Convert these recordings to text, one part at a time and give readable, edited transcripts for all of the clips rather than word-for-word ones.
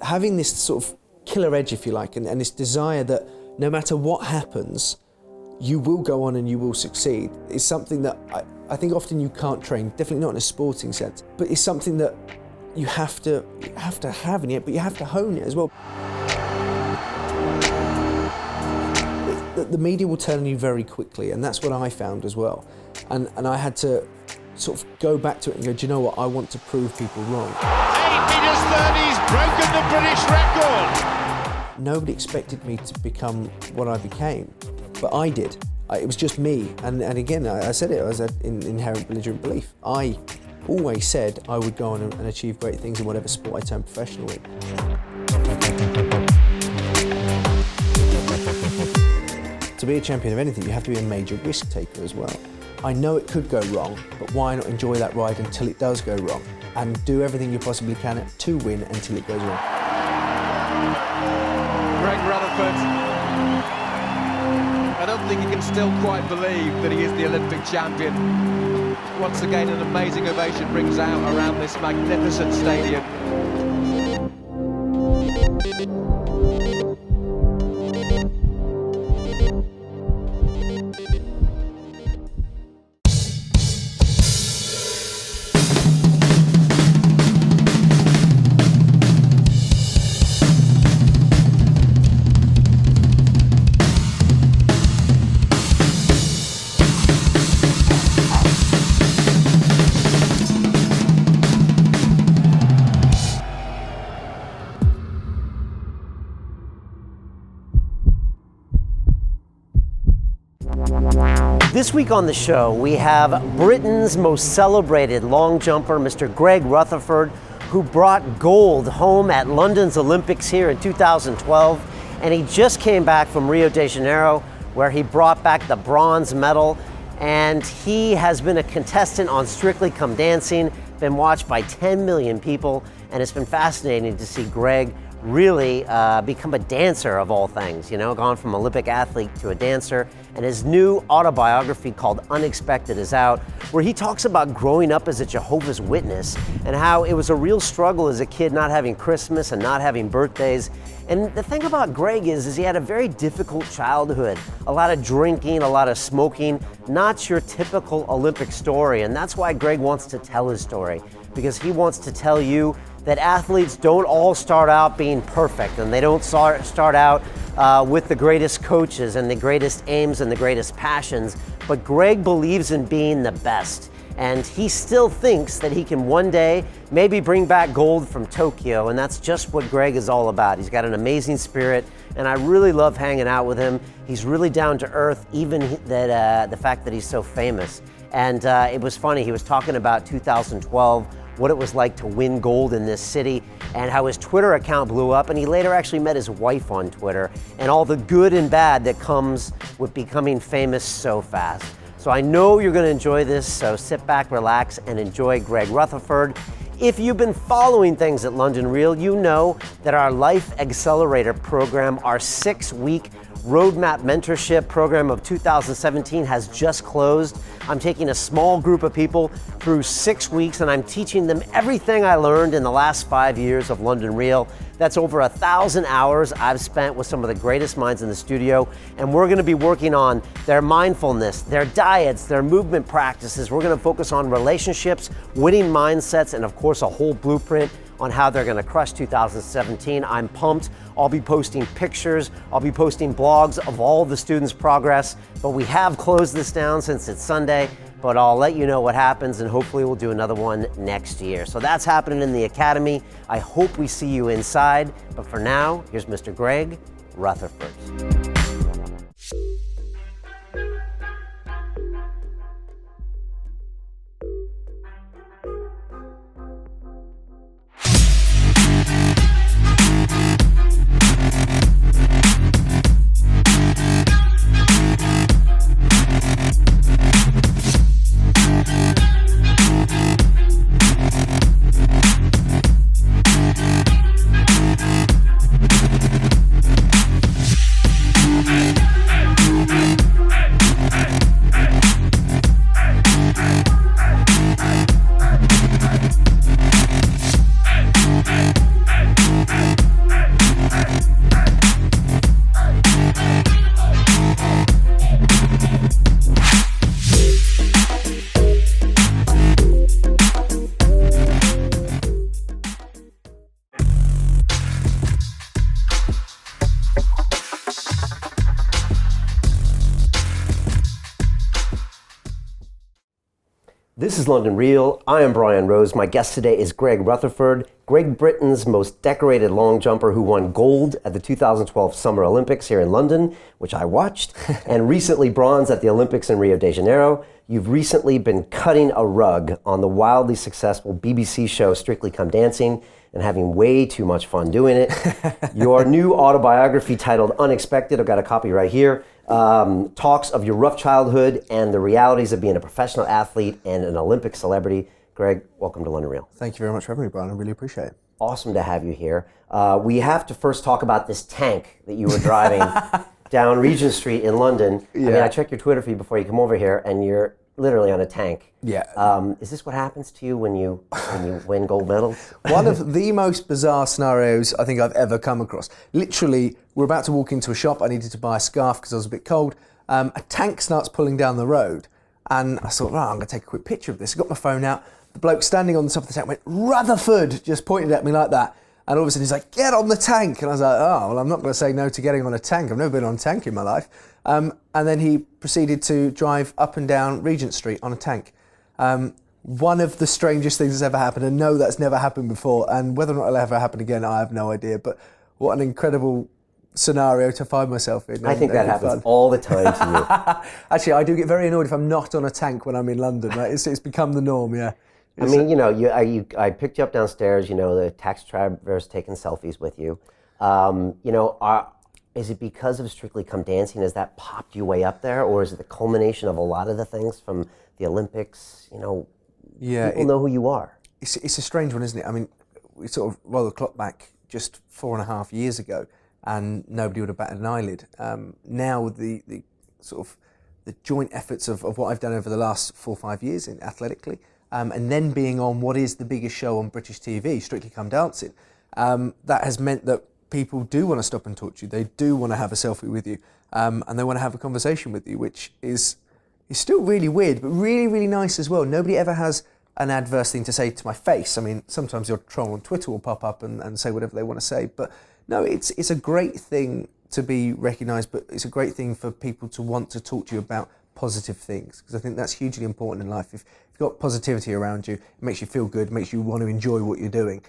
having this sort of killer edge, if you like, and this desire that no matter what happens, you will go on and you will succeed, is something that I think often you can't train, definitely not in a sporting sense, but it's something that you have to have in it, but you have to hone it as well. The media will turn on you very quickly, and that's what I found as well. And I had to sort of go back to it and go, do you know what, I want to prove people wrong. 8 meters 30, he's broken the British record. Nobody expected me to become what I became, but I did. It was just me, and again, I said it, I was an inherent belligerent belief. I always said I would go on and achieve great things in whatever sport I turned professional in. To be a champion of anything, you have to be a major risk taker as well. I know it could go wrong, but why not enjoy that ride until it does go wrong, and do everything you possibly can to win until it goes wrong. Greg Rutherford, I don't think he can still quite believe that he is the Olympic champion. Once again, an amazing ovation rings out around this magnificent stadium. This week on the show, we have Britain's most celebrated long jumper, Mr. Greg Rutherford, who brought gold home at London's Olympics here in 2012. And he just came back from Rio de Janeiro, where he brought back the bronze medal. And he has been a contestant on Strictly Come Dancing, been watched by 10 million people. And it's been fascinating to see Greg really become a dancer of all things, you know, gone from Olympic athlete to a dancer. And his new autobiography called Unexpected is out, where he talks about growing up as a Jehovah's Witness and how it was a real struggle as a kid not having Christmas and not having birthdays. And the thing about Greg is he had a very difficult childhood, a lot of drinking, a lot of smoking, not your typical Olympic story. And that's why Greg wants to tell his story, because he wants to tell you that athletes don't all start out being perfect, and they don't start out with the greatest coaches and the greatest aims and the greatest passions, but Greg believes in being the best. And he still thinks that he can one day maybe bring back gold from Tokyo, and that's just what Greg is all about. He's got an amazing spirit, and I really love hanging out with him. He's really down to earth, even that the fact that he's so famous. And it was funny, he was talking about 2012, what it was like to win gold in this city, and how his Twitter account blew up, and he later actually met his wife on Twitter, and all the good and bad that comes with becoming famous so fast. So I know you're gonna enjoy this, so sit back, relax, and enjoy Greg Rutherford. If you've been following things at London Real, you know that our Life Accelerator program, our 6-week Roadmap Mentorship program of 2017 has just closed. I'm taking a small group of people through 6 weeks, and I'm teaching them everything I learned in the last 5 years of London Real. That's over 1,000 hours I've spent with some of the greatest minds in the studio, and we're gonna be working on their mindfulness, their diets, their movement practices. We're gonna focus on relationships, winning mindsets, and of course a whole blueprint on how they're gonna crush 2017. I'm pumped. I'll be posting pictures, I'll be posting blogs of all the students' progress, but we have closed this down since it's Sunday, but I'll let you know what happens, and hopefully we'll do another one next year. So that's happening in the Academy. I hope we see you inside, but for now, here's Mr. Greg Rutherford. This is London Real. I am Brian Rose. My guest today is Greg Rutherford, Great Britain's most decorated long jumper who won gold at the 2012 Summer Olympics here in London, which I watched, and recently bronze at the Olympics in Rio de Janeiro. You've recently been cutting a rug on the wildly successful BBC show Strictly Come Dancing and having way too much fun doing it. Your new autobiography titled Unexpected, I've got a copy right here, talks of your rough childhood and the realities of being a professional athlete and an Olympic celebrity. Greg, welcome to London Real. Thank you very much for having me, Brian. I really appreciate it. Awesome to have you here. We have to first talk about this tank that you were driving down Regent Street in London. I mean, I checked your Twitter feed before you come over here, and you're literally on a tank. Yeah. Is this what happens to you when you win gold medals? One of the most bizarre scenarios I think I've ever come across. Literally, we're about to walk into a shop. I needed to buy a scarf because I was a bit cold. A tank starts pulling down the road, and I thought, right, I'm going to take a quick picture of this. I got my phone out. The bloke standing on the top of the tank went, "Rutherford," just pointed at me like that. And all of a sudden he's like, "Get on the tank." And I was like, oh, well, I'm not going to say no to getting on a tank. I've never been on a tank in my life. And then he proceeded to drive up and down Regent Street on a tank. One of the strangest things that's ever happened, and no, that's never happened before. And whether or not it'll ever happen again, I have no idea. But what an incredible scenario to find myself in. I think that happens all the time to you. Actually, I do get very annoyed if I'm not on a tank when I'm in London. Right? It's become the norm, yeah. I mean, you know, I picked you up downstairs. You know, the taxi driver's taking selfies with you. You know, is it because of Strictly Come Dancing? Has that popped you way up there, or is it the culmination of a lot of the things from the Olympics? You know, people know who you are. It's a strange one, isn't it? I mean, we sort of roll the clock back just 4.5 years ago, and nobody would have batted an eyelid. Now the sort of the joint efforts of what I've done over the last 4 or 5 years athletically. And then being on what is the biggest show on British TV, Strictly Come Dancing, that has meant that people do want to stop and talk to you. They do want to have a selfie with you, and they want to have a conversation with you, which is still really weird, but really, really nice as well. Nobody ever has an adverse thing to say to my face. I mean, sometimes your troll on Twitter will pop up and say whatever they want to say, but no, it's a great thing to be recognised, but it's a great thing for people to want to talk to you about positive things, because I think that's hugely important in life. If you've got positivity around you, it makes you feel good, it makes you want to enjoy what you're doing.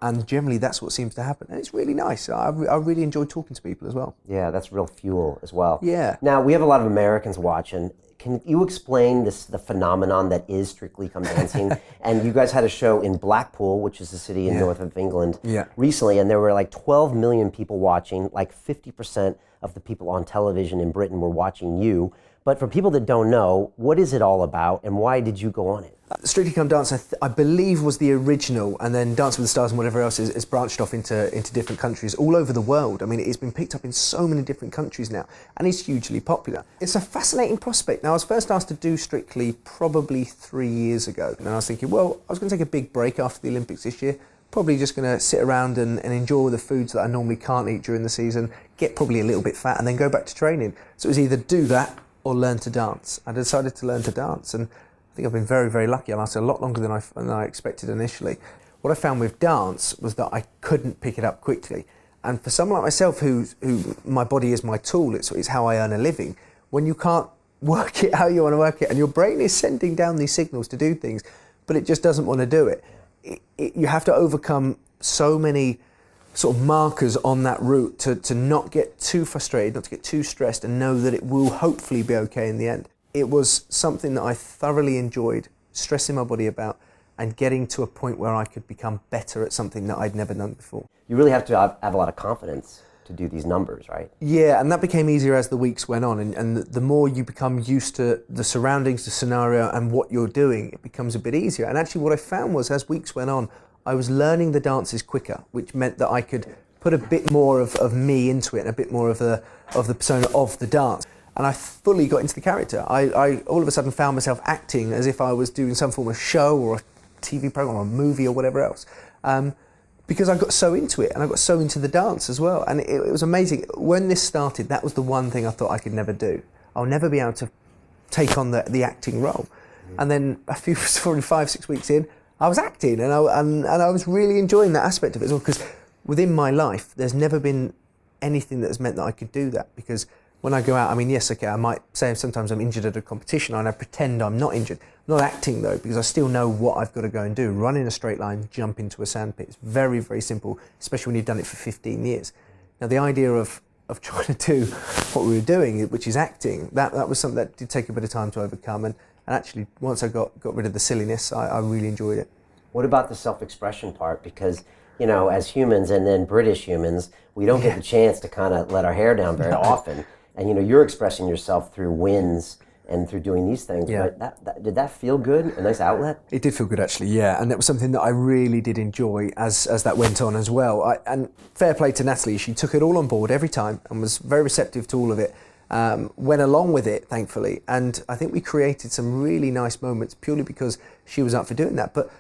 And generally that's what seems to happen. And it's really nice. I really enjoy talking to people as well. Yeah, that's real fuel as well. Yeah. Now, we have a lot of Americans watching. Can you explain the phenomenon that is Strictly Come Dancing? And you guys had a show in Blackpool, which is a city in north of England, recently, and there were like 12 million people watching. Like 50% of the people on television in Britain were watching you. But for people that don't know, what is it all about, and why did you go on it? Strictly Come Dancing, I believe, was the original, and then Dance with the Stars and whatever else is branched off into different countries all over the world. I mean, it's been picked up in so many different countries now, and it's hugely popular. It's a fascinating prospect. Now, I was first asked to do Strictly probably 3 years ago, and I was thinking, well, I was going to take a big break after the Olympics this year, probably just going to sit around and enjoy the foods that I normally can't eat during the season, get probably a little bit fat, and then go back to training. So it was either do that or learn to dance. I decided to learn to dance, and I think I've been very, very lucky. I lasted a lot longer than I expected initially. What I found with dance was that I couldn't pick it up quickly. And for someone like myself, who my body is my tool, it's how I earn a living, when you can't work it how you want to work it, and your brain is sending down these signals to do things, but it just doesn't want to do it, you have to overcome so many sort of markers on that route to not get too frustrated, not to get too stressed, and know that it will hopefully be okay in the end. It was something that I thoroughly enjoyed stressing my body about and getting to a point where I could become better at something that I'd never done before. You really have to have a lot of confidence to do these numbers, right? Yeah, and that became easier as the weeks went on, and the more you become used to the surroundings, the scenario, and what you're doing, it becomes a bit easier. And actually what I found was, as weeks went on, I was learning the dances quicker, which meant that I could put a bit more of me into it, and a bit more of the persona of the dance. And I fully got into the character. I all of a sudden found myself acting as if I was doing some form of show or a TV program or a movie or whatever else. Because I got so into it, and I got so into the dance as well. And it was amazing. When this started, that was the one thing I thought I could never do. I'll never be able to take on the acting role. And then probably 5-6 weeks in, I was acting, and I was really enjoying that aspect of it as well, because within my life, there's never been anything that has meant that I could do that, because when I go out, I mean, yes, okay, I might say sometimes I'm injured at a competition and I pretend I'm not injured. I'm not acting though, because I still know what I've got to go and do. Run in a straight line, jump into a sandpit. It's very, very simple, especially when you've done it for 15 years. Now, the idea of trying to do what we were doing, which is acting, that was something that did take a bit of time to overcome. And actually, once I got rid of the silliness, I really enjoyed it. What about the self-expression part? Because, you know, as humans, and then British humans, we don't get the chance to kind of let our hair down very often. And, you know, you're expressing yourself through wins and through doing these things. Yeah. But did that feel good? A nice outlet? It did feel good, actually, yeah. And that was something that I really did enjoy as that went on as well. And fair play to Natalie, she took it all on board every time and was very receptive to all of it. Went along with it, thankfully. And I think we created some really nice moments purely because she was up for doing that. But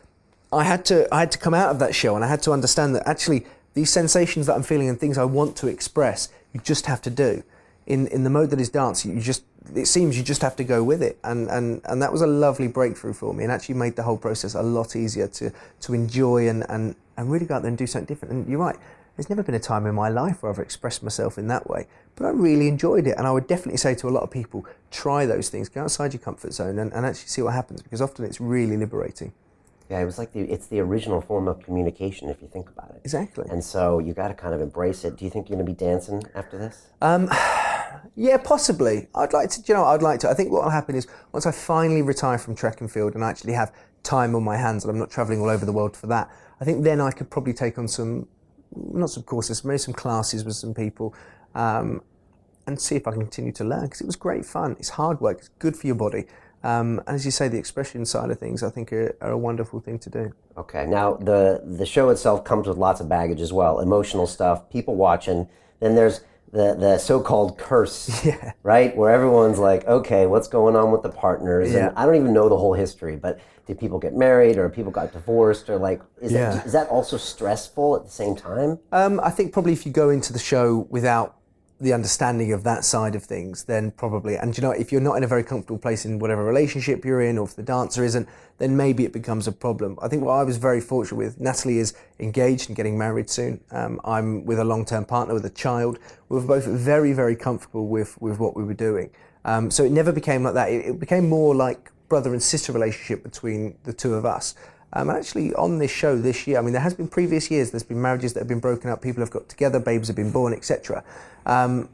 I had to come out of that show and I had to understand that actually these sensations that I'm feeling and things I want to express, you just have to do. In the mode that is dance, it seems you just have to go with it, and that was a lovely breakthrough for me, and actually made the whole process a lot easier to enjoy and really go out there and do something different. And you're right, there's never been a time in my life where I've expressed myself in that way, but I really enjoyed it, and I would definitely say to a lot of people, try those things, go outside your comfort zone and actually see what happens, because often it's really liberating. Yeah, it was like it's the original form of communication if you think about it. Exactly. And so you got to kind of embrace it. Do you think you're going to be dancing after this? Yeah, possibly. I'd like to, I'd like to. I think what will happen is once I finally retire from track and field and I actually have time on my hands and I'm not travelling all over the world for that, I think then I could probably take on not some courses, maybe some classes with some people and see if I can continue to learn, because it was great fun. It's hard work, it's good for your body. And as you say, the expression side of things, I think are a wonderful thing to do. Okay, now the show itself comes with lots of baggage as well, emotional stuff, people watching. Then there's the so-called curse, right? Where everyone's like, okay, what's going on with the partners? Yeah. And I don't even know the whole history, but did people get married or people got divorced or like, is that also stressful at the same time? I think probably if you go into the show without the understanding of that side of things, then probably, and if you're not in a very comfortable place in whatever relationship you're in, or if the dancer isn't, then maybe it becomes a problem. I think what I was very fortunate with, Natalie is engaged and getting married soon. I'm with a long-term partner with a child. We were both very, very comfortable with what we were doing. So it never became like that. It became more like brother and sister relationship between the two of us. Actually, on this show this year, I mean, there has been previous years, there's been marriages that have been broken up, people have got together, babies have been born, etc.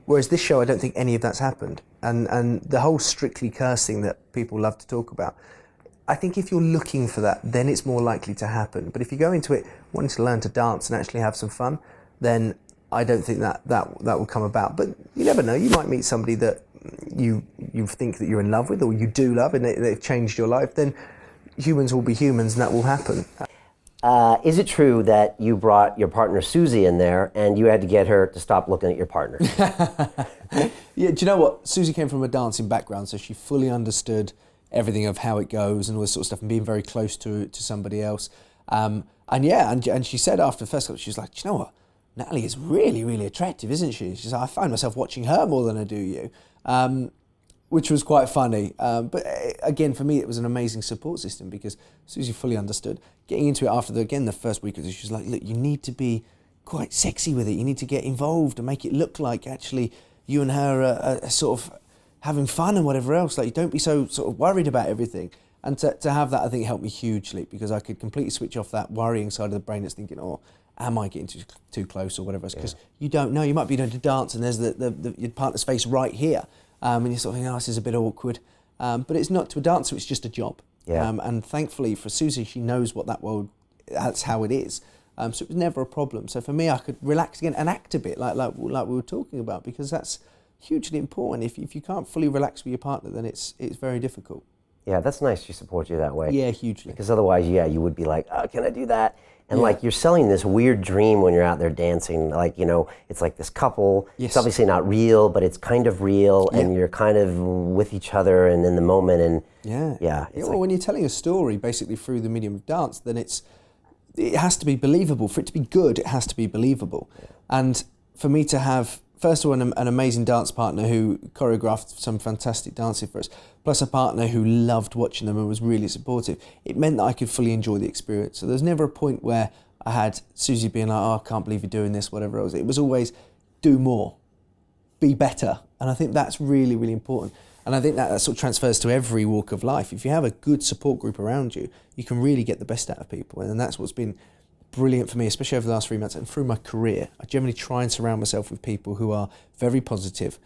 Whereas this show, I don't think any of that's happened. And the whole strictly curse thing that people love to talk about, I think if you're looking for that, then it's more likely to happen. But if you go into it wanting to learn to dance and actually have some fun, then I don't think that will come about. But you never know, you might meet somebody that you think that you're in love with, or you do love, and they've changed your life, then humans will be humans and that will happen. Is it true that you brought your partner Susie in there and you had to get her to stop looking at your partner? Yeah, do you know what? Susie came from a dancing background, so she fully understood everything of how it goes and all this sort of stuff, and being very close to somebody else. And she said after the first couple, she was like, do you know what? Natalie is really, really attractive, isn't she? She's like, I find myself watching her more than I do you. Which was quite funny. But again, for me, it was an amazing support system because Susie fully understood. Getting into it after the first week, she was like, look, you need to be quite sexy with it. You need to get involved and make it look like actually you and her are sort of having fun and whatever else. Like, don't be so sort of worried about everything. And to have that, I think, helped me hugely because I could completely switch off that worrying side of the brain that's thinking, oh, am I getting too close or whatever else? Because you don't know. You might be doing a dance and there's your partner's face right here. And you're sort of thinking, oh, this is a bit awkward. But it's not to a dancer, it's just a job. Yeah. And thankfully for Susie, she knows what that's how it is. So it was never a problem. So for me, I could relax again and act a bit like we were talking about, because that's hugely important. If you can't fully relax with your partner, then it's very difficult. Yeah, that's nice she supports you that way. Yeah, hugely. Because otherwise, you would be like, oh, can I do that? And like, you're selling this weird dream when you're out there dancing. Like, it's like this couple. Yes. It's obviously not real, but it's kind of real, and you're kind of with each other and in the moment. And when you're telling a story basically through the medium of dance, then it has to be believable. For it to be good, it has to be believable. Yeah. And for me to have, first of all, an amazing dance partner who choreographed some fantastic dancing for us, plus a partner who loved watching them and was really supportive, it meant that I could fully enjoy the experience. So there's never a point where I had Susie being like, oh, I can't believe you're doing this, whatever else. It was always, do more. be better. And I think that's really, really important. And I think that sort of transfers to every walk of life. If you have a good support group around you, you can really get the best out of people. And that's what's been brilliant for me, especially over the last 3 months and through my career. I generally try and surround myself with people who are very positive,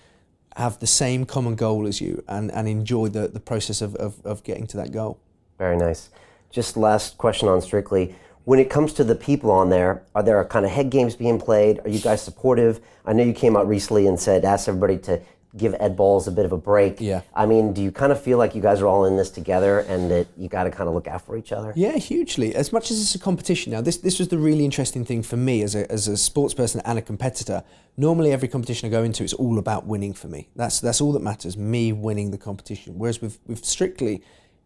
have the same common goal as you, and enjoy the process of getting to that goal. Very nice. Just last question on Strictly. When it comes to the people on there, are there kind of head games being played? Are you guys supportive? I know you came out recently and asked everybody to give Ed Balls a bit of a break. Yeah. I mean, do you kind of feel like you guys are all in this together and that you got to kind of look out for each other? Yeah, hugely. As much as it's a competition now, this was the really interesting thing for me as a sports person and a competitor. Normally, every competition I go into is all about winning for me. That's all that matters, me winning the competition. Whereas with Strictly,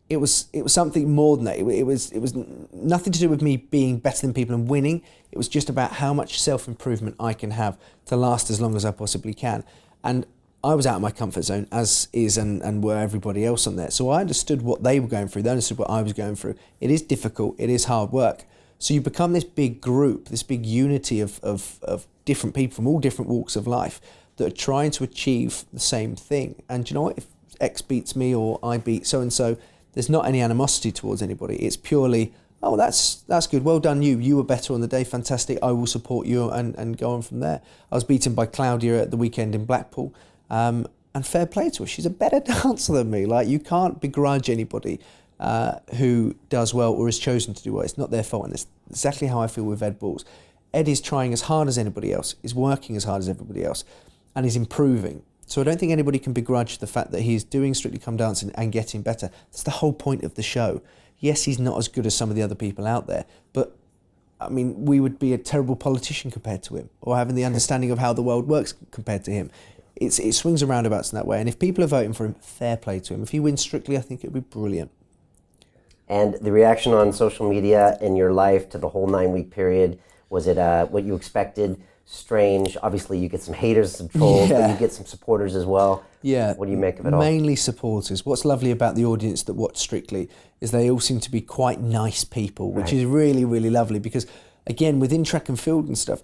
it was something more than that. It was nothing to do with me being better than people and winning. It was just about how much self-improvement I can have to last as long as I possibly can. And I was out of my comfort zone, as is and were everybody else on there. So I understood what they were going through. They understood what I was going through. It is difficult. It is hard work. So you become this big group, this big unity of different people from all different walks of life that are trying to achieve the same thing. And you know what? If X beats me or I beat so-and-so, there's not any animosity towards anybody. It's purely, oh, that's good. Well done, you. You were better on the day. Fantastic. I will support you and go on from there. I was beaten by Claudia at the weekend in Blackpool. And fair play to her. She's a better dancer than me. Like, you can't begrudge anybody who does well or has chosen to do well. It's not their fault. And it's exactly how I feel with Ed Balls. Ed is trying as hard as anybody else, is working as hard as everybody else, and is improving. So I don't think anybody can begrudge the fact that he's doing Strictly Come Dancing and getting better. That's the whole point of the show. Yes, he's not as good as some of the other people out there, but I mean, we would be a terrible politician compared to him, or having the understanding of how the world works compared to him. It swings and roundabouts in that way. And if people are voting for him, fair play to him. If he wins Strictly, I think it would be brilliant. And the reaction on social media in your life to the whole 9-week period, was it what you expected? Strange. Obviously, you get some haters, some trolls, but you get some supporters as well. Yeah. What do you make of it all? Mainly supporters. What's lovely about the audience that watch Strictly is they all seem to be quite nice people, which is really, really lovely because, again, within track and field and stuff,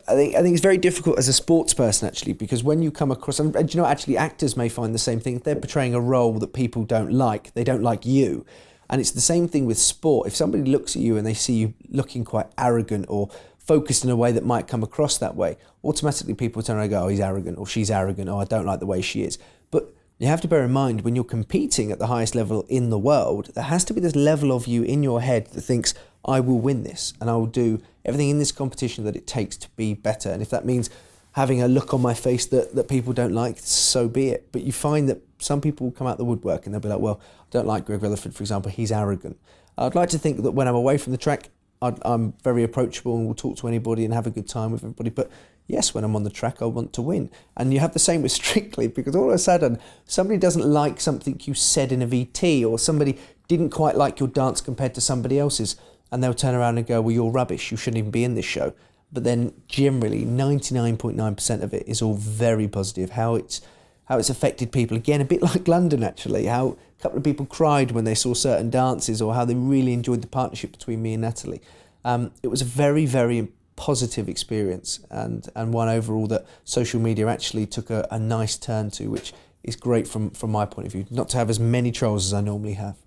I think it's very difficult as a sports person, actually, because when you come across, and you know, actually actors may find the same thing. If they're portraying a role that people don't like, they don't like you. And it's the same thing with sport. If somebody looks at you and they see you looking quite arrogant or focused in a way that might come across that way, automatically people turn around and go, oh, he's arrogant, or she's arrogant, or I don't like the way she is. But you have to bear in mind, when you're competing at the highest level in the world, there has to be this level of you in your head that thinks, I will win this, and I will do everything in this competition that it takes to be better. And if that means having a look on my face that people don't like, so be it. But you find that some people will come out the woodwork and they'll be like, well, I don't like Greg Rutherford, for example, he's arrogant. I'd like to think that when I'm away from the track, I'm very approachable and will talk to anybody and have a good time with everybody. But yes, when I'm on the track, I want to win. And you have the same with Strictly, because all of a sudden, somebody doesn't like something you said in a VT, or somebody didn't quite like your dance compared to somebody else's, and they'll turn around and go, well, you're rubbish, you shouldn't even be in this show. But then generally, 99.9% of it is all very positive, how it's affected people. Again, a bit like London, actually, how a couple of people cried when they saw certain dances, or how they really enjoyed the partnership between me and Natalie. It was a very, very positive experience, and one overall that social media actually took a nice turn to, which is great from my point of view, not to have as many trolls as I normally have.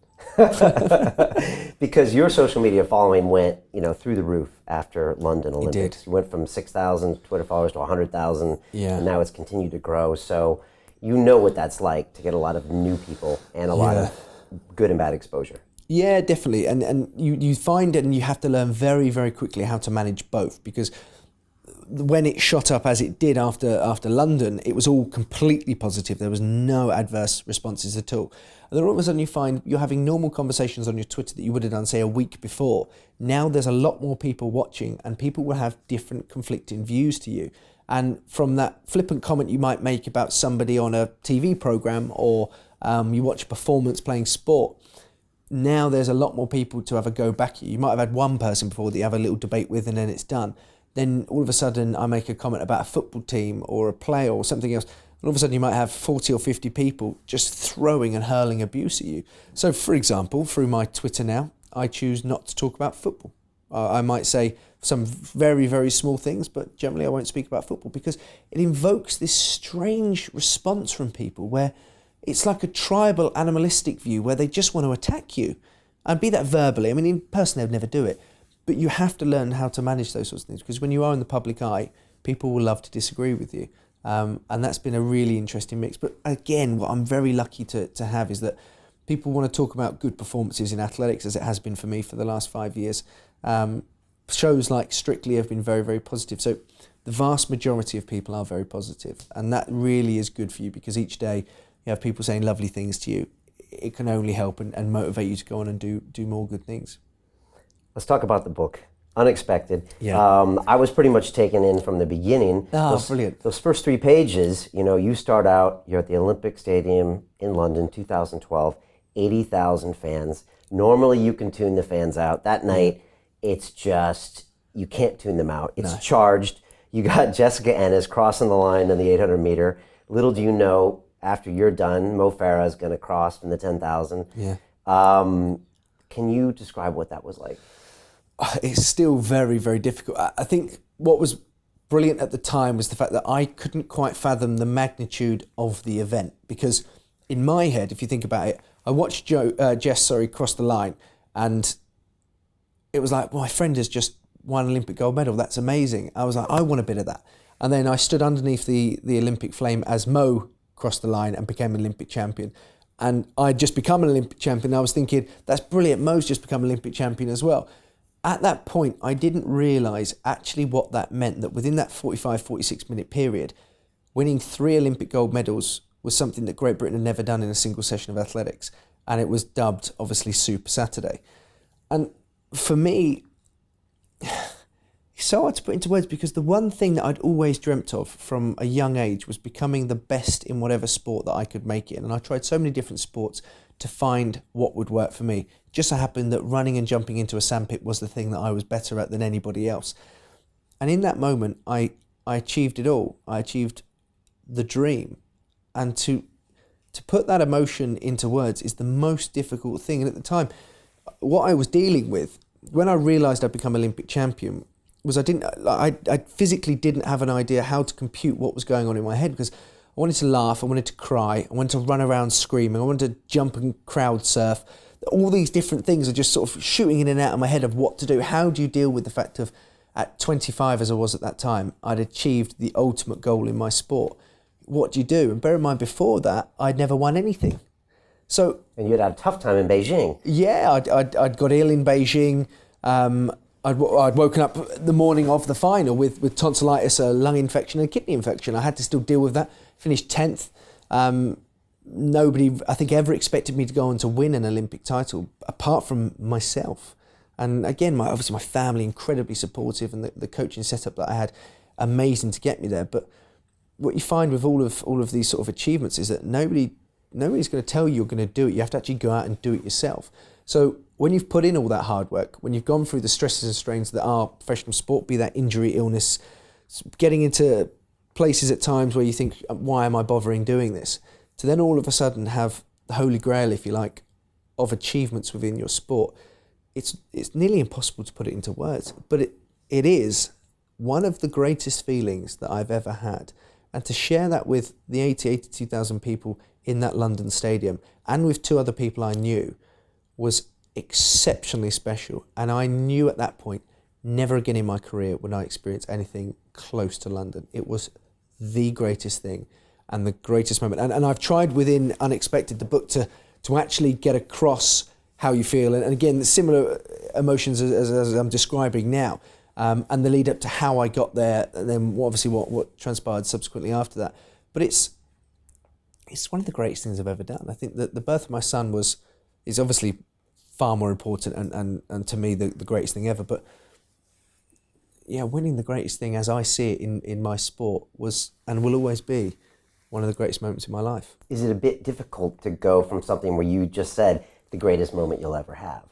Because your social media following went, through the roof after London Olympics. It did. You went from 6,000 Twitter followers to 100,000, and now it's continued to grow. So you know what that's like to get a lot of new people and a lot of good and bad exposure. Yeah, definitely. And you find it, and you have to learn very, very quickly how to manage both, because when it shot up as it did after London, it was all completely positive. There was no adverse responses at all. And then all of a sudden you find you're having normal conversations on your Twitter that you would have done, say, a week before. Now there's a lot more people watching, and people will have different conflicting views to you. And from that flippant comment you might make about somebody on a TV program, or you watch a performance playing sport, now there's a lot more people to have a go back at you. You might have had one person before that you have a little debate with, and then it's done. Then all of a sudden I make a comment about a football team or a player or something else, and all of a sudden you might have 40 or 50 people just throwing and hurling abuse at you. So, for example, through my Twitter now, I choose not to talk about football. I might say some very, very small things, but generally I won't speak about football because it invokes this strange response from people where it's like a tribal, animalistic view where they just want to attack you. And be that verbally. I mean, in person they would never do it. But you have to learn how to manage those sorts of things because when you are in the public eye, people will love to disagree with you. And that's been a really interesting mix. But again, what I'm very lucky to have is that people want to talk about good performances in athletics, as it has been for me for the last 5 years. Shows like Strictly have been very, very positive. So the vast majority of people are very positive. And that really is good for you because each day you have people saying lovely things to you. It can only help and motivate you to go on and do more good things. Let's talk about the book, Unexpected. Yeah. I was pretty much taken in from the beginning. Brilliant. Those first 3 pages, you start out, you're at the Olympic Stadium in London, 2012, 80,000 fans. Normally you can tune the fans out. That night, it's just, you can't tune them out. It's charged. You got Jessica Ennis crossing the line in the 800 meter. Little do you know, after you're done, Mo Farah is going to cross from the 10,000. Yeah. Can you describe what that was like? It's still very, very difficult. I think what was brilliant at the time was the fact that I couldn't quite fathom the magnitude of the event because in my head, if you think about it, I watched Jess cross the line and it was like, well, my friend has just won an Olympic gold medal. That's amazing. I was like, I want a bit of that. And then I stood underneath the Olympic flame as Mo crossed the line and became an Olympic champion. And I'd just become an Olympic champion. I was thinking, that's brilliant. Mo's just become an Olympic champion as well. At that point, I didn't realise actually what that meant, that within that 45, 46 minute period, winning 3 Olympic gold medals was something that Great Britain had never done in a single session of athletics. And it was dubbed, obviously, Super Saturday. And for me, it's so hard to put into words because the one thing that I'd always dreamt of from a young age was becoming the best in whatever sport that I could make it in. And I tried so many different sports to find what would work for me. It just so happened that running and jumping into a sandpit was the thing that I was better at than anybody else. And in that moment, I achieved it all. I achieved the dream. And to put that emotion into words is the most difficult thing. And at the time, what I was dealing with, when I realised I'd become Olympic champion, was I physically didn't have an idea how to compute what was going on in my head because I wanted to laugh, I wanted to cry, I wanted to run around screaming, I wanted to jump and crowd surf. All these different things are just sort of shooting in and out of my head of what to do. How do you deal with the fact of, at 25 as I was at that time, I'd achieved the ultimate goal in my sport. What do you do? And bear in mind, before that, I'd never won anything. So, and you'd had a tough time in Beijing. Yeah, I'd got ill in Beijing. I'd woken up the morning of the final with tonsillitis, a lung infection and a kidney infection. I had to still deal with that. Finished 10th. Nobody, I think, ever expected me to go on to win an Olympic title, apart from myself. And again, obviously my family, incredibly supportive, and the coaching setup that I had, amazing to get me there. But what you find with all of these sort of achievements is that nobody's going to tell you you're going to do it. You have to actually go out and do it yourself. So when you've put in all that hard work, when you've gone through the stresses and strains that are professional sport, be that injury, illness, getting into places at times where you think, why am I bothering doing this? To then all of a sudden have the holy grail, if you like, of achievements within your sport, it's nearly impossible to put it into words. But it is one of the greatest feelings that I've ever had. And to share that with the 82,000 people in that London stadium and with 2 other people I knew was exceptionally special. And I knew at that point, never again in my career would I experience anything close to London. It was the greatest thing and the greatest moment. And I've tried within Unexpected, the book, to actually get across how you feel. And again, the similar emotions as I'm describing now. And the lead up to how I got there, and then obviously what transpired subsequently after that. But it's one of the greatest things I've ever done. I think that the birth of my son is obviously far more important and to me the greatest thing ever. But yeah, winning the greatest thing as I see it in my sport was and will always be one of the greatest moments in my life. Is it a bit difficult to go from something where you just said the greatest moment you'll ever have?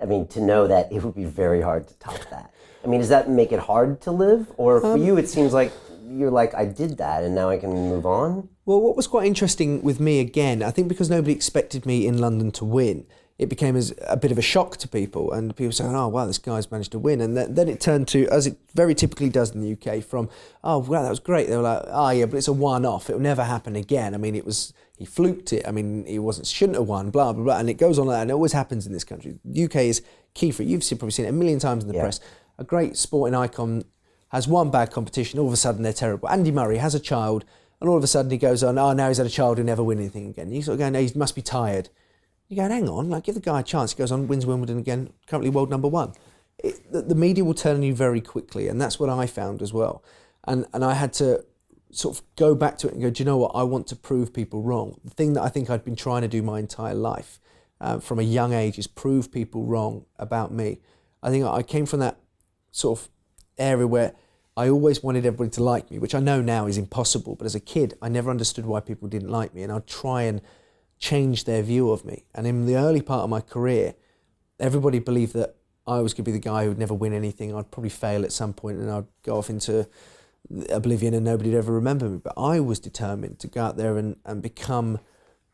I mean, to know that it would be very hard to top that. I mean, does that make it hard to live? Or for you, it seems like you're like, I did that and now I can move on? Well, what was quite interesting with me, again, I think because nobody expected me in London to win, it became as a bit of a shock to people, and people saying, "Oh wow, this guy's managed to win." And then it turned to, as it very typically does in the UK, from, "Oh wow, that was great." They were like, "Oh yeah, but it's a one-off. It will never happen again." I mean, he fluked it. I mean, shouldn't have won. Blah blah blah, and it goes on like that. And it always happens in this country. The UK is key for it. You've probably seen it a million times in the press. A great sporting icon has one bad competition, all of a sudden they're terrible. Andy Murray has a child, and all of a sudden he goes on, "Oh, now he's had a child who'll never win anything again." You sort of go, "No, he must be tired." You're going, hang on, like, give the guy a chance. He goes on, wins Wimbledon again, currently world number one. The media will turn on you very quickly, and that's what I found as well. And I had to sort of go back to it and go, do you know what? I want to prove people wrong. The thing that I think I'd been trying to do my entire life from a young age is prove people wrong about me. I think I came from that sort of area where I always wanted everybody to like me, which I know now is impossible. But as a kid, I never understood why people didn't like me, and I'd try and change their view of me. And in the early part of my career, everybody believed that I was going to be the guy who would never win anything. I'd probably fail at some point and I'd go off into oblivion and nobody'd ever remember me. But I was determined to go out there and become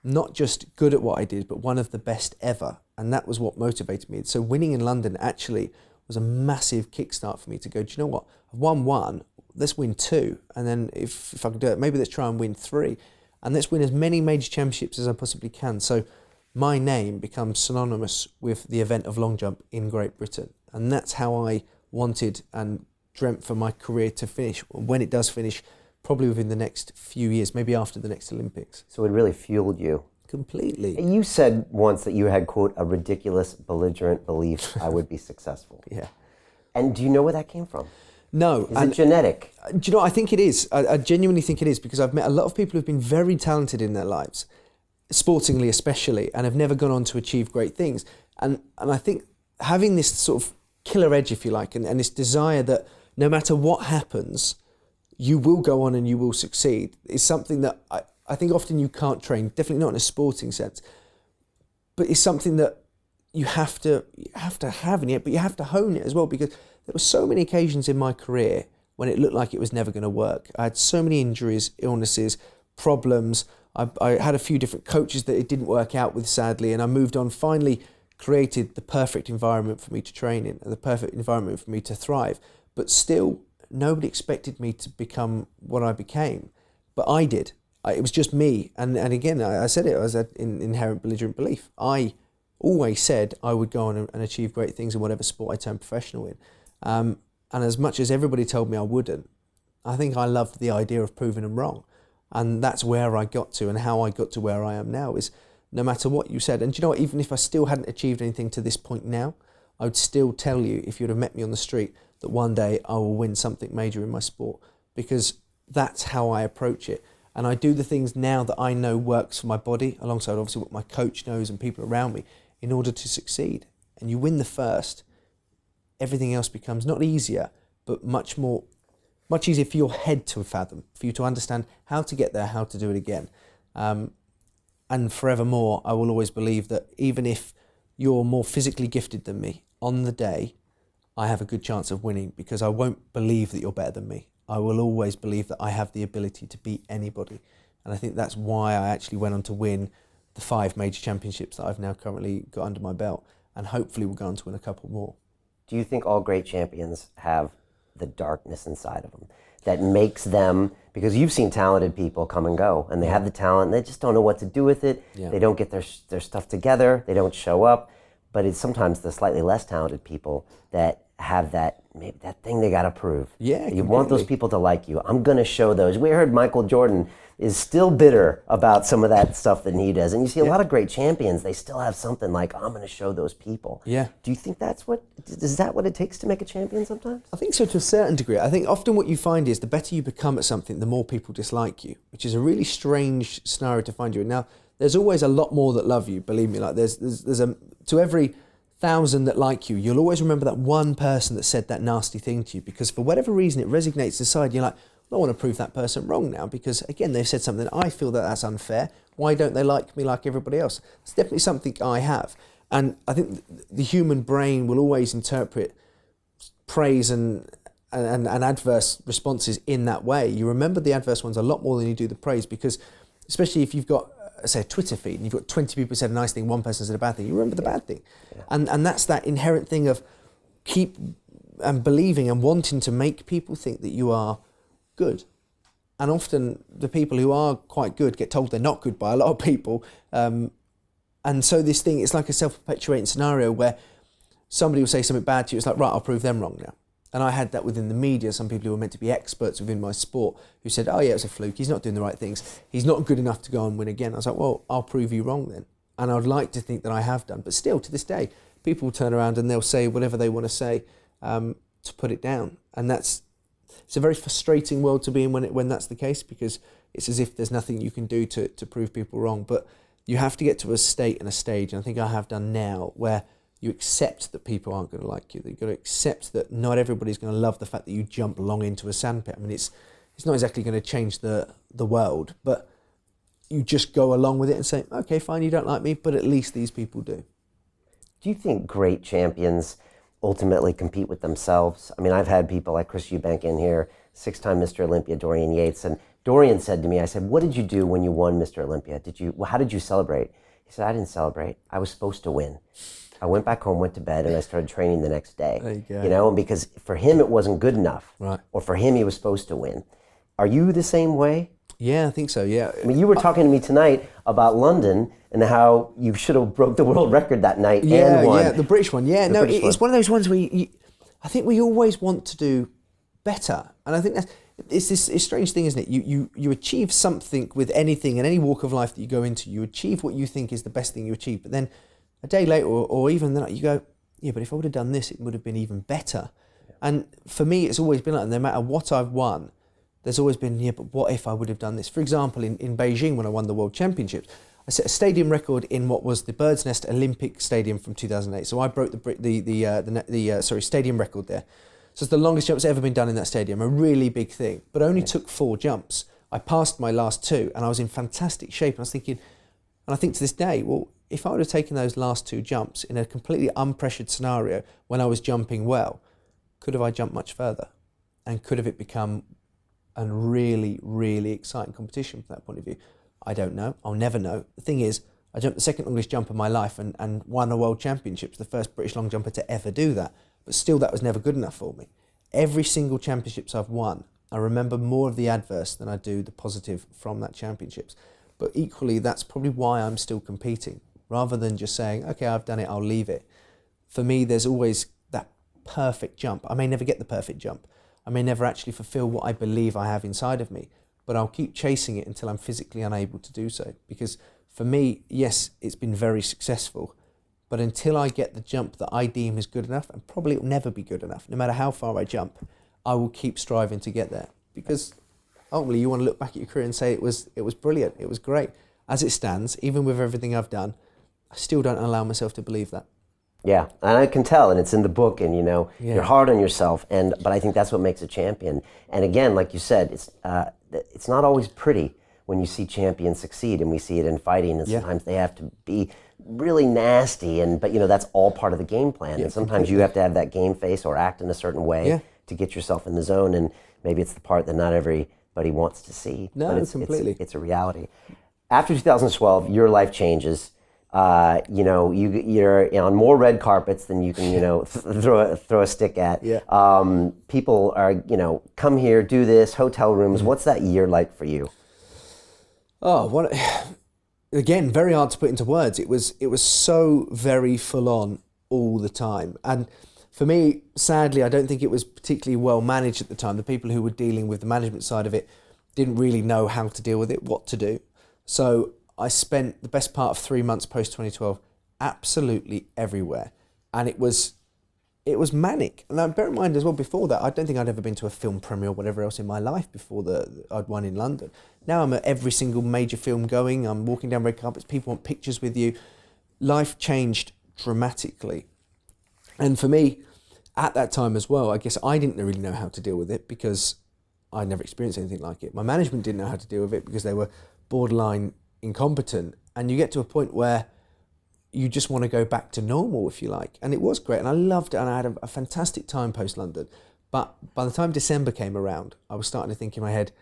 not just good at what I did, but one of the best ever. And that was what motivated me. So winning in London actually was a massive kickstart for me to go, do you know what? I've won one, let's win two. And then if I can do it, maybe let's try and win three. And let's win as many major championships as I possibly can. So my name becomes synonymous with the event of long jump in Great Britain. And that's how I wanted and dreamt for my career to finish. When it does finish, probably within the next few years, maybe after the next Olympics. So it really fueled you. Completely. You said once that you had, quote, a ridiculous, belligerent belief I would be successful. Yeah. And do you know where that came from? No. Is it genetic? Do you know, I think it is. I genuinely think it is, because I've met a lot of people who've been very talented in their lives, sportingly especially, and have never gone on to achieve great things. And I think having this sort of killer edge, if you like, and this desire that no matter what happens, you will go on and you will succeed, is something that I think often you can't train, definitely not in a sporting sense, but it's something that you have to have in it, but you have to hone it as well, because there were so many occasions in my career when it looked like it was never going to work. I had so many injuries, illnesses, problems. I had a few different coaches that it didn't work out with, sadly, and I moved on, finally created the perfect environment for me to train in, and the perfect environment for me to thrive. But still, nobody expected me to become what I became. But I did. It was just me. And again, I said it, I was an inherent belligerent belief. I always said I would go on and achieve great things in whatever sport I turned professional in. And as much as everybody told me I wouldn't, I think I loved the idea of proving them wrong. And that's where I got to, and how I got to where I am now is no matter what you said. And do you know what, even if I still hadn't achieved anything to this point now, I would still tell you, if you'd have met me on the street, that one day I will win something major in my sport, because that's how I approach it. And I do the things now that I know works for my body, alongside obviously what my coach knows and people around me, in order to succeed. And you win the first, everything else becomes not easier, but much easier for your head to fathom, for you to understand how to get there, how to do it again. And forevermore, I will always believe that even if you're more physically gifted than me, on the day, I have a good chance of winning, because I won't believe that you're better than me. I will always believe that I have the ability to beat anybody. And I think that's why I actually went on to win the 5 major championships that I've now currently got under my belt, and hopefully we'll go on to win a couple more. Do you think all great champions have the darkness inside of them that makes them, because you've seen talented people come and go, and they have the talent, and they just don't know what to do with it. Yeah. They don't get their stuff together. They don't show up. But it's sometimes the slightly less talented people that have that, maybe that thing they got to prove. Yeah, you want those people to like you. I'm going to show those. We heard Michael Jordan is still bitter about some of that stuff that he does. And you see a lot of great champions, they still have something like, I'm going to show those people. Yeah. Do you think is that what it takes to make a champion sometimes? I think so, to a certain degree. I think often what you find is the better you become at something, the more people dislike you, which is a really strange scenario to find you in. Now, there's always a lot more that love you, believe me. Like there's to every 1,000 that like you, you'll always remember that one person that said that nasty thing to you, because for whatever reason it resonates inside. You're like, I want to prove that person wrong now, because again, they've said something, I feel that that's unfair. Why don't they like me like everybody else? It's definitely something I have. And I think the human brain will always interpret praise and adverse responses in that way. You remember the adverse ones a lot more than you do the praise, because especially if you've got say, a Twitter feed, and you've got 20 people said a nice thing, one person said a bad thing, you remember the bad thing. And that's that inherent thing of keep believing and wanting to make people think that you are good. And often the people who are quite good get told they're not good by a lot of people. And so this thing, it's like a self-perpetuating scenario where somebody will say something bad to you, it's like, right, I'll prove them wrong now. And I had that within the media, some people who were meant to be experts within my sport who said, oh yeah, it's a fluke, he's not doing the right things, he's not good enough to go and win again. I was like, well, I'll prove you wrong then. And I'd like to think that I have done. But still, to this day, people will turn around and they'll say whatever they want to say to put it down. And it's a very frustrating world to be in when that's the case, because it's as if there's nothing you can do to prove people wrong. But you have to get to a state and a stage, and I think I have done now, where you accept that people aren't going to like you. You've got to accept that not everybody's going to love the fact that you jump long into a sandpit. I mean, it's not exactly going to change the world, but you just go along with it and say, okay, fine, you don't like me, but at least these people do. Do you think great champions ultimately compete with themselves? I mean, I've had people like Chris Eubank in here, 6-time Mr. Olympia, Dorian Yates, and Dorian said to me, I said, what did you do when you won Mr. Olympia? How did you celebrate? He said, I didn't celebrate. I was supposed to win. I went back home, went to bed, and I started training the next day. There you go. You know, and because for him it wasn't good enough, right? Or for him he was supposed to win. Are you the same way? Yeah, I think so. Yeah. I mean, you were talking to me tonight about London and how you should have broke the world record that night and won. Yeah, the British one. Yeah, it's one of those ones where I think we always want to do better, and I think it's this strange thing, isn't it? You achieve something with anything in any walk of life that you go into. You achieve what you think is the best thing you achieve, but then a day later, or even then, you go, yeah, but if I would have done this, it would have been even better. Yeah. And for me, it's always been like, no matter what I've won, there's always been, yeah, but what if I would have done this? For example, in Beijing, when I won the World Championships, I set a stadium record in what was the Bird's Nest Olympic Stadium from 2008. So I broke the stadium record there. So it's the longest jump that's ever been done in that stadium, a really big thing, but only took 4 jumps. I passed my last 2, and I was in fantastic shape. And I was thinking, and I think to this day, well, if I would have taken those last 2 jumps in a completely unpressured scenario when I was jumping well, could have I jumped much further? And could have it become a really, really exciting competition from that point of view? I don't know. I'll never know. The thing is, I jumped the second longest jump of my life and won a World Championships, the first British long jumper to ever do that. But still, that was never good enough for me. Every single championships I've won, I remember more of the adverse than I do the positive from that championships. But equally, that's probably why I'm still competing. Rather than just saying, okay, I've done it, I'll leave it. For me, there's always that perfect jump. I may never get the perfect jump. I may never actually fulfill what I believe I have inside of me, but I'll keep chasing it until I'm physically unable to do so. Because for me, yes, it's been very successful, but until I get the jump that I deem is good enough, and probably it'll never be good enough, no matter how far I jump, I will keep striving to get there. Because ultimately, you want to look back at your career and say it was brilliant, it was great. As it stands, even with everything I've done, I still don't allow myself to believe that. Yeah, and I can tell, and it's in the book, and you're hard on yourself, but I think that's what makes a champion. And again, like you said, it's not always pretty when you see champions succeed, and we see it in fighting, and sometimes they have to be really nasty, but that's all part of the game plan. And sometimes you have to have that game face or act in a certain way to get yourself in the zone, and maybe it's the part that not everybody wants to see. No, but completely. It's a reality. After 2012, your life changes. You're on more red carpets than you can, throw a stick at. Yeah. People are, come here, do this, hotel rooms. What's that year like for you? Oh, again, very hard to put into words. It was so very full on all the time. And for me, sadly, I don't think it was particularly well managed at the time. The people who were dealing with the management side of it didn't really know how to deal with it, what to do. So I spent the best part of 3 months post 2012 absolutely everywhere, and it was manic. And bear in mind as well, before that, I don't think I'd ever been to a film premiere or whatever else in my life before I'd won in London. Now I'm at every single major film going. I'm walking down red carpets. People want pictures with you. Life changed dramatically, and for me, at that time as well, I guess I didn't really know how to deal with it because I'd never experienced anything like it. My management didn't know how to deal with it because they were borderline incompetent, and you get to a point where you just want to go back to normal, if you like. And it was great, and I loved it, and I had a fantastic time post-London. But by the time December came around, I was starting to think in my head,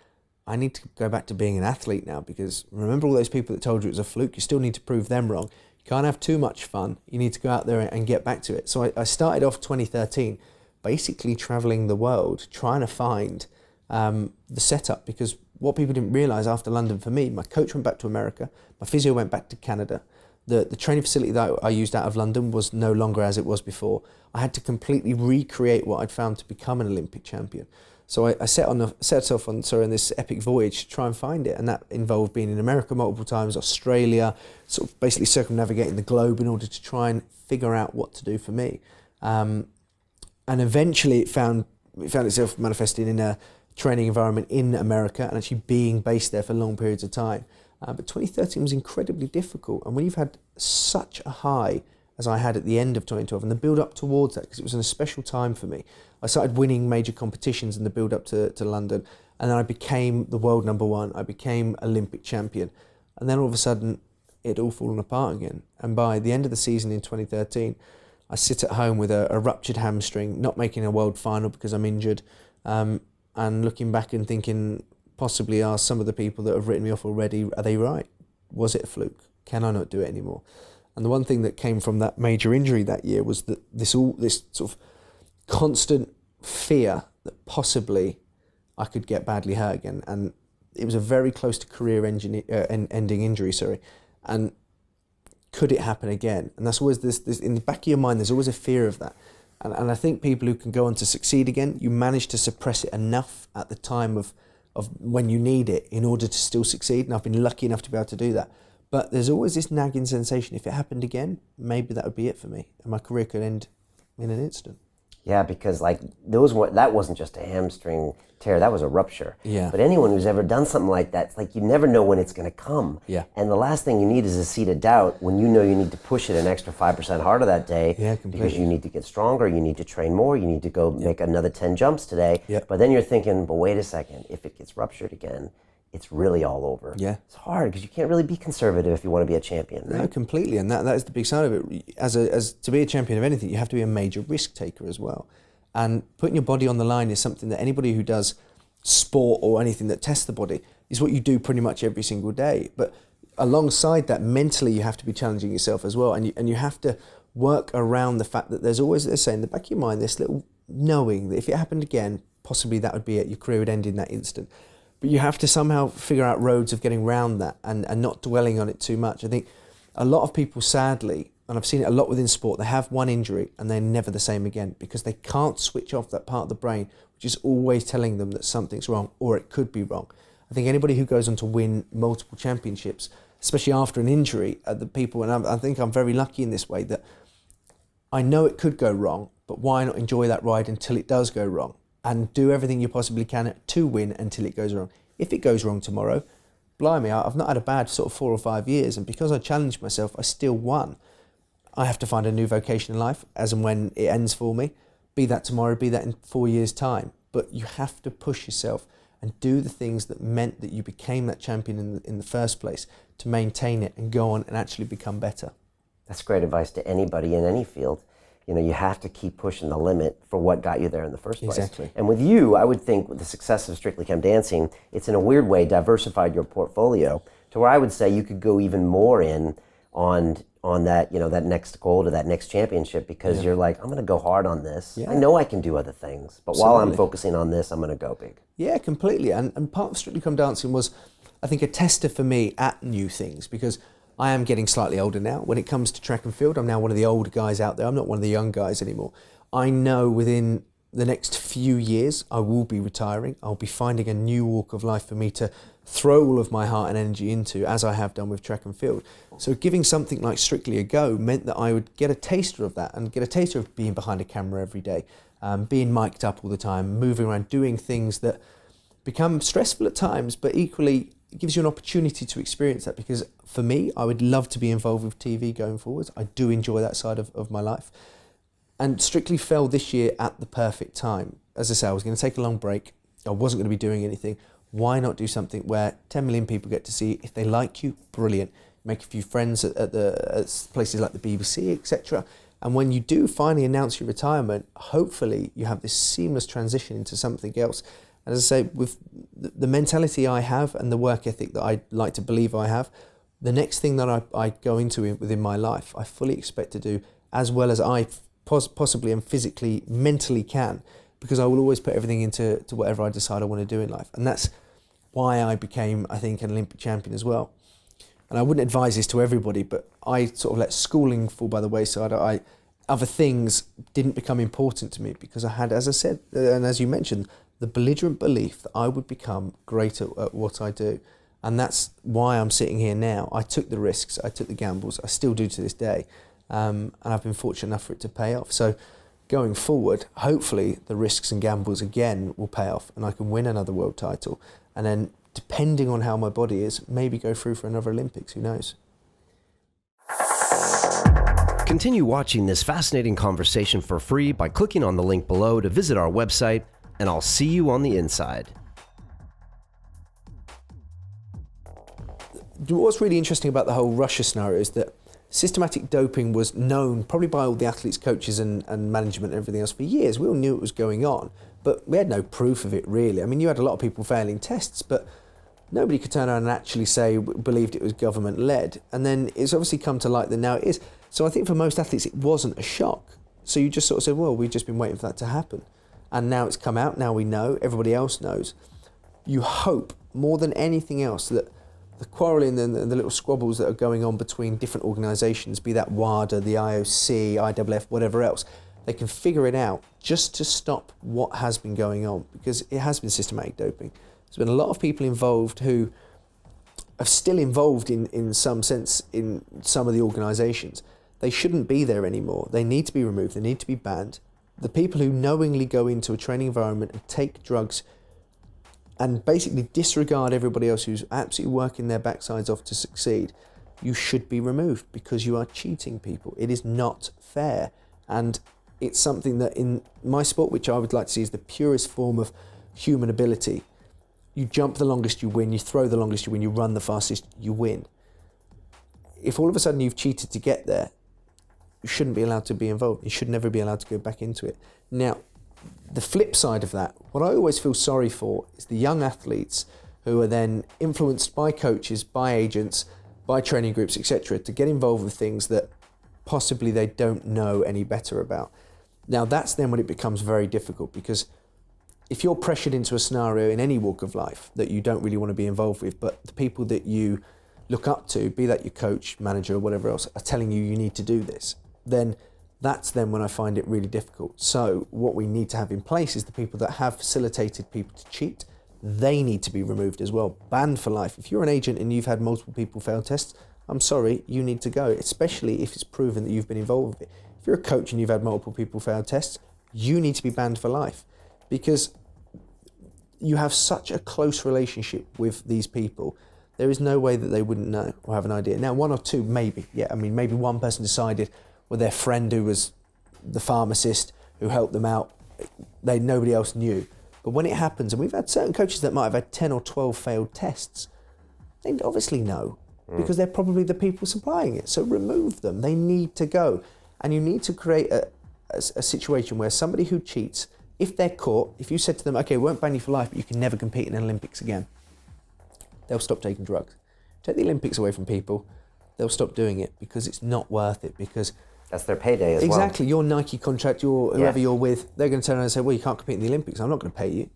I need to go back to being an athlete now, because remember all those people that told you it was a fluke? You still need to prove them wrong. You can't have too much fun. You need to go out there and get back to it. So I started off 2013 basically traveling the world, trying to find the setup, because what people didn't realise after London for me, my coach went back to America, my physio went back to Canada. The training facility that I used out of London was no longer as it was before. I had to completely recreate what I'd found to become an Olympic champion. So I set off on this epic voyage to try and find it, and that involved being in America multiple times, Australia, sort of basically circumnavigating the globe in order to try and figure out what to do for me. And eventually it found itself manifesting in a training environment in America and actually being based there for long periods of time. But 2013 was incredibly difficult, and when you've had such a high as I had at the end of 2012 and the build up towards that, because it was a special time for me. I started winning major competitions in the build up to London, and then I became the world number one. I became Olympic champion, and then all of a sudden it all fallen apart again. And by the end of the season in 2013, I sit at home with a ruptured hamstring, not making a world final because I'm injured, and looking back and thinking, possibly are some of the people that have written me off already, are they right? Was it a fluke? Can I not do it anymore? And the one thing that came from that major injury that year was that this sort of constant fear that possibly I could get badly hurt again. And it was a very close to career-ending injury, and could it happen again? And that's always this in the back of your mind, there's always a fear of that. And I think people who can go on to succeed again, you manage to suppress it enough at the time of when you need it in order to still succeed. And I've been lucky enough to be able to do that. But there's always this nagging sensation, if it happened again, maybe that would be it for me. And my career could end in an instant. Yeah, because that wasn't just a hamstring tear, that was a rupture. Yeah. But anyone who's ever done something like that, it's like you never know when it's going to come. Yeah. And the last thing you need is a seed of doubt when you know you need to push it an extra 5% harder that day. Yeah, completely. Because you need to get stronger, you need to train more, you need to go make another 10 jumps today. Yeah. But then you're thinking, but wait a second, if it gets ruptured again, it's really all over. Yeah. It's hard because you can't really be conservative if you want to be a champion, right? No, completely. And that is the big side of it. As to be a champion of anything, you have to be a major risk taker as well. And putting your body on the line is something that anybody who does sport or anything that tests the body is what you do pretty much every single day. But alongside that, mentally, you have to be challenging yourself as well. And you have to work around the fact that there's always, let's say, in the back of your mind, this little knowing that if it happened again, possibly that would be it. Your career would end in that instant. But you have to somehow figure out roads of getting around that and not dwelling on it too much. I think a lot of people, sadly, and I've seen it a lot within sport, they have one injury and they're never the same again because they can't switch off that part of the brain which is always telling them that something's wrong or it could be wrong. I think anybody who goes on to win multiple championships, especially after an injury, the people, and I think I'm very lucky in this way, that I know it could go wrong, but why not enjoy that ride until it does go wrong? And do everything you possibly can to win until it goes wrong. If it goes wrong tomorrow, blimey, I've not had a bad sort of 4 or 5 years, and because I challenged myself, I still won. I have to find a new vocation in life as and when it ends for me, be that tomorrow, be that in 4 years' time. But you have to push yourself and do the things that meant that you became that champion in the first place to maintain it and go on and actually become better. That's great advice to anybody in any field. You know, you have to keep pushing the limit for what got you there in the first place. Exactly. And with you, I would think with the success of Strictly Come Dancing, it's in a weird way diversified your portfolio to where I would say you could go even more in on that, you know, that next goal to that next championship because you're like, I'm going to go hard on this. Yeah. I know I can do other things, but while I'm focusing on this, I'm going to go big. Yeah, completely. And part of Strictly Come Dancing was, I think, a tester for me at new things because I am getting slightly older now. When it comes to track and field, I'm now one of the older guys out there. I'm not one of the young guys anymore. I know within the next few years, I will be retiring. I'll be finding a new walk of life for me to throw all of my heart and energy into, as I have done with track and field. So giving something like Strictly a go meant that I would get a taster of that and get a taster of being behind a camera every day, being mic'd up all the time, moving around, doing things that become stressful at times, but equally it gives you an opportunity to experience that because for me, I would love to be involved with TV going forwards. I do enjoy that side of my life. And Strictly fell this year at the perfect time. As I say, I was going to take a long break. I wasn't going to be doing anything. Why not do something where 10 million people get to see? If they like you, brilliant. Make a few friends at places like the BBC, etc. And when you do finally announce your retirement, hopefully you have this seamless transition into something else. And as I say, with the mentality I have and the work ethic that I like to believe I have, the next thing that I go into within my life, I fully expect to do as well as I possibly and physically, mentally can, because I will always put everything into whatever I decide I want to do in life. And that's why I became, I think, an Olympic champion as well. And I wouldn't advise this to everybody, but I sort of let schooling fall by the wayside. Other things didn't become important to me because I had, as I said, and as you mentioned, the belligerent belief that I would become great at what I do. And that's why I'm sitting here now. I took the risks, I took the gambles, I still do to this day. And I've been fortunate enough for it to pay off. So going forward, hopefully the risks and gambles again will pay off and I can win another world title. And then depending on how my body is, maybe go through for another Olympics, who knows? Continue watching this fascinating conversation for free by clicking on the link below to visit our website, and I'll see you on the inside. What's really interesting about the whole Russia scenario is that systematic doping was known probably by all the athletes, coaches and management and everything else for years. We all knew it was going on, but we had no proof of it really. I mean, you had a lot of people failing tests, but nobody could turn around and actually say believed it was government led. And then it's obviously come to light that now it is. So I think for most athletes it wasn't a shock. So you just sort of said, well, we've just been waiting for that to happen. And now it's come out, now we know, everybody else knows. You hope more than anything else that the quarrelling and the little squabbles that are going on between different organisations, be that WADA, the IOC, IWF, whatever else, they can figure it out just to stop what has been going on, because it has been systematic doping. There's been a lot of people involved who are still involved in some sense in some of the organisations. They shouldn't be there anymore. They need to be removed. They need to be banned. The people who knowingly go into a training environment and take drugs and basically disregard everybody else who's absolutely working their backsides off to succeed, you should be removed because you are cheating people. It is not fair. And it's something that in my sport, which I would like to see as the purest form of human ability, you jump the longest, you win. You throw the longest, you win. You run the fastest, you win. If all of a sudden you've cheated to get there, you shouldn't be allowed to be involved. You should never be allowed to go back into it. Now, the flip side of that, what I always feel sorry for is the young athletes who are then influenced by coaches, by agents, by training groups, etc., to get involved with things that possibly they don't know any better about. Now, that's then when it becomes very difficult, because if you're pressured into a scenario in any walk of life that you don't really want to be involved with, but the people that you look up to, be that your coach, manager, or whatever else, are telling you you need to do this, then that's then when I find it really difficult. So what we need to have in place is the people that have facilitated people to cheat, they need to be removed as well, banned for life. If you're an agent and you've had multiple people fail tests, I'm sorry, you need to go, especially if it's proven that you've been involved with it. If you're a coach and you've had multiple people fail tests, you need to be banned for life, because you have such a close relationship with these people. There is no way that they wouldn't know or have an idea. Now, one or two, maybe. Yeah, I mean, maybe one person decided, or their friend who was the pharmacist who helped them out, nobody else knew. But when it happens, and we've had certain coaches that might have had 10 or 12 failed tests, they obviously know, because they're probably the people supplying it. So remove them. They need to go. And you need to create a situation where somebody who cheats, if they're caught, if you said to them, okay, we won't ban you for life, but you can never compete in the Olympics again, they'll stop taking drugs. Take the Olympics away from people, they'll stop doing it, because it's not worth it, because that's their payday as well. Exactly. Your Nike contract, whoever you're with, they're going to turn around and say, well, you can't compete in the Olympics. I'm not going to pay you.